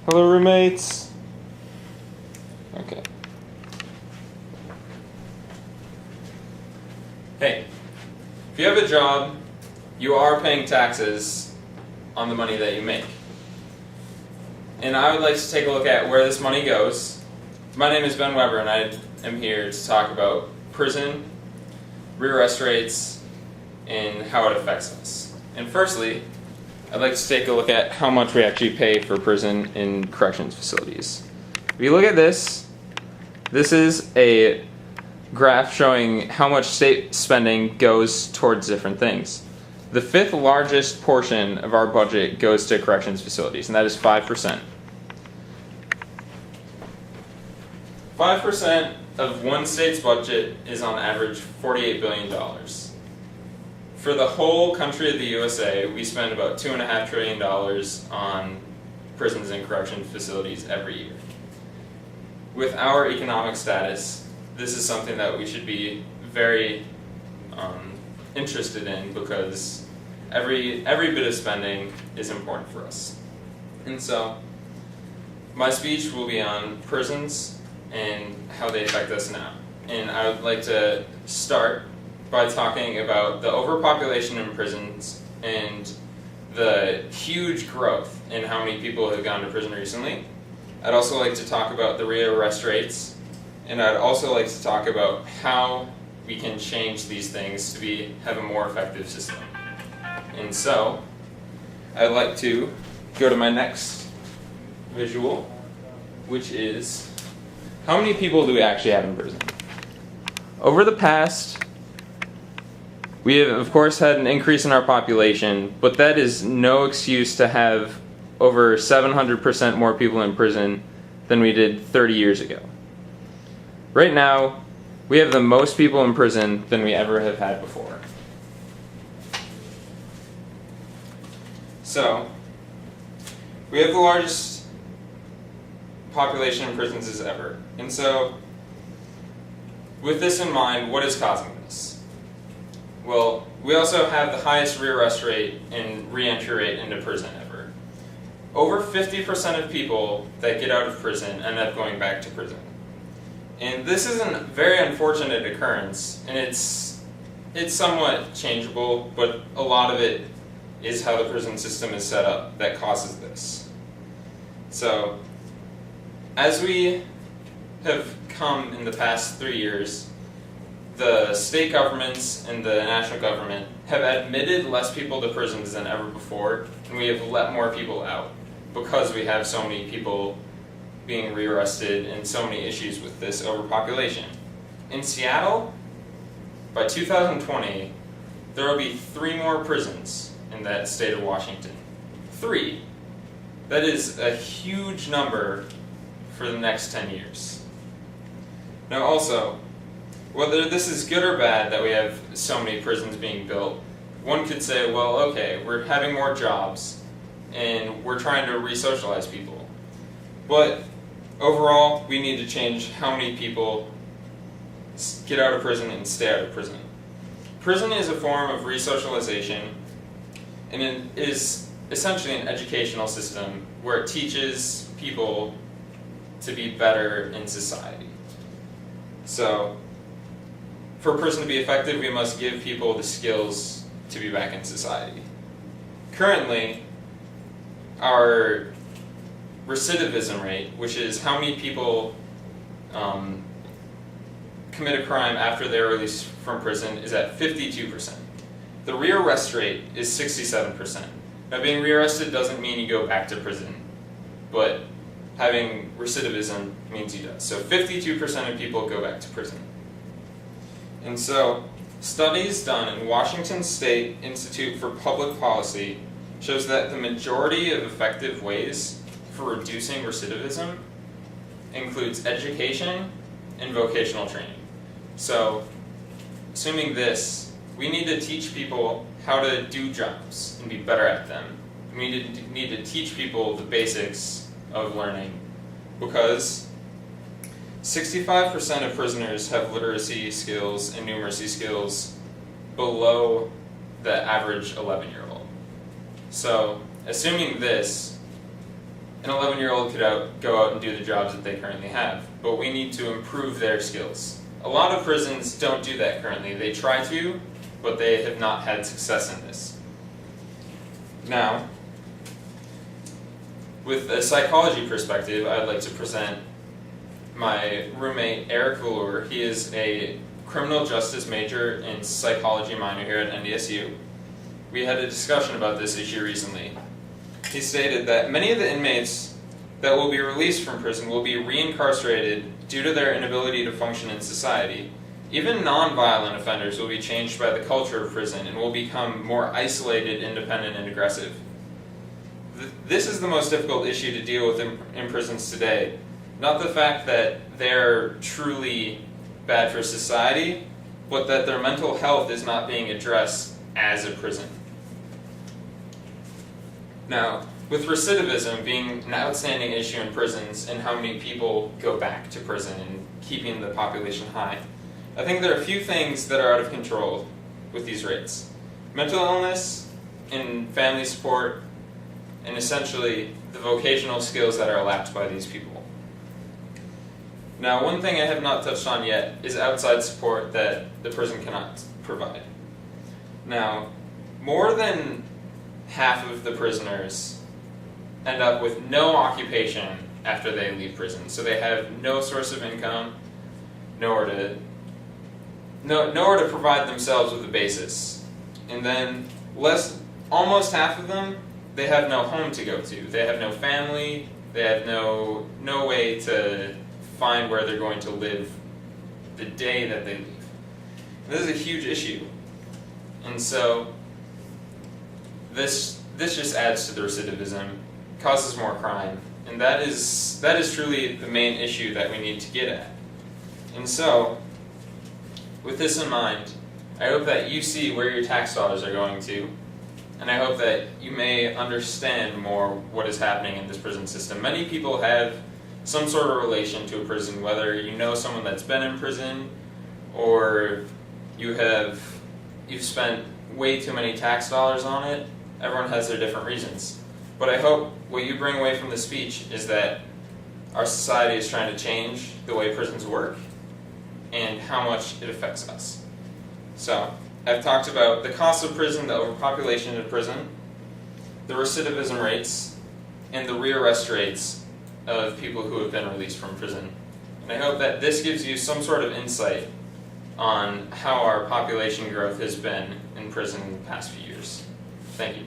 Hello, roommates. Okay. Hey, if you have a job, you are paying taxes on the money that you make. And I would like to take a look at where this money goes. My name is Ben Weber, and I am here to talk about prison, rearrest rates, and how it affects us. And firstly, I'd like to take a look at how much we actually pay for prison in corrections facilities. If you look at this, this is a graph showing how much state spending goes towards different things. The fifth largest portion of our budget goes to corrections facilities, and that is 5%. 5% of one state's budget is on average $48 billion. For the whole country of the USA, we spend about $2.5 trillion on prisons and correction facilities every year. With our economic status, this is something that we should be very interested in, because every bit of spending is important for us. And so, my speech will be on prisons and how they affect us now. And I would like to start by talking about the overpopulation in prisons and the huge growth in how many people have gone to prison recently. I'd also like to talk about the rearrest rates, and I'd also like to talk about how we can change these things to have a more effective system. And so, I'd like to go to my next visual, which is how many people do we actually have in prison? Over the past, we have, of course, had an increase in our population, but that is no excuse to have over 700% more people in prison than we did 30 years ago. Right now, we have the most people in prison than we ever have had before. So, we have the largest population in prisons as ever. And so, with this in mind, what is causing this? Well, we also have the highest rearrest rate and reentry rate into prison ever. Over 50% of people that get out of prison end up going back to prison. And this is a very unfortunate occurrence, and it's somewhat changeable, but a lot of it is how the prison system is set up that causes this. So, as we have come in the past 3 years, the state governments and the national government have admitted less people to prisons than ever before, and we have let more people out because we have so many people being rearrested and so many issues with this overpopulation. In Seattle, by 2020, there will be 3 more prisons in that state of Washington. 3. That is a huge number for the next 10 years. Now also, whether this is good or bad that we have so many prisons being built, one could say, well, okay, we're having more jobs and we're trying to re-socialize people. But overall, we need to change how many people get out of prison and stay out of prison. Prison is a form of re-socialization, and it is essentially an educational system where it teaches people to be better in society. So, for prison to be effective, we must give people the skills to be back in society. Currently, our recidivism rate, which is how many people commit a crime after they're released from prison, is at 52%. The rearrest rate is 67%. Now, being rearrested doesn't mean you go back to prison, but having recidivism means you do. So 52% of people go back to prison. And so, studies done in Washington State Institute for Public Policy shows that the majority of effective ways for reducing recidivism includes education and vocational training. So, assuming this, we need to teach people how to do jobs and be better at them. We need to teach people the basics of learning, because 65% of prisoners have literacy skills and numeracy skills below the average 11-year-old. So, assuming this, an 11-year-old could go out and do the jobs that they currently have, but we need to improve their skills. A lot of prisons don't do that currently. They try to, but they have not had success in this. Now, with a psychology perspective, I'd like to present my roommate, Eric Velour. He is a criminal justice major and psychology minor here at NDSU. We had a discussion about this issue recently. He stated that many of the inmates that will be released from prison will be reincarcerated due to their inability to function in society. Even non-violent offenders will be changed by the culture of prison and will become more isolated, independent, and aggressive. This is the most difficult issue to deal with in prisons today. Not the fact that they're truly bad for society, but that their mental health is not being addressed as a prison. Now, with recidivism being an outstanding issue in prisons and how many people go back to prison and keeping the population high, I think there are a few things that are out of control with these rates. Mental illness and family support, and essentially the vocational skills that are lacked by these people. Now, one thing I have not touched on yet is outside support that the prison cannot provide. Now, more than half of the prisoners end up with no occupation after they leave prison. So they have no source of income, nowhere to provide themselves with a basis. And then almost half of them, they have no home to go to. They have no family, they have no way to find where they're going to live the day that they leave. And this is a huge issue. And so this just adds to the recidivism, causes more crime, and that is truly the main issue that we need to get at. And so, with this in mind, I hope that you see where your tax dollars are going to, and I hope that you may understand more what is happening in this prison system. Many people have some sort of relation to a prison, whether you know someone that's been in prison, or you've spent way too many tax dollars on it. Everyone has their different reasons. But I hope what you bring away from this speech is that our society is trying to change the way prisons work and how much it affects us. So, I've talked about the cost of prison, the overpopulation of prison, the recidivism rates, and the rearrest rates of people who have been released from prison. And I hope that this gives you some sort of insight on how our population growth has been in prison in the past few years. Thank you.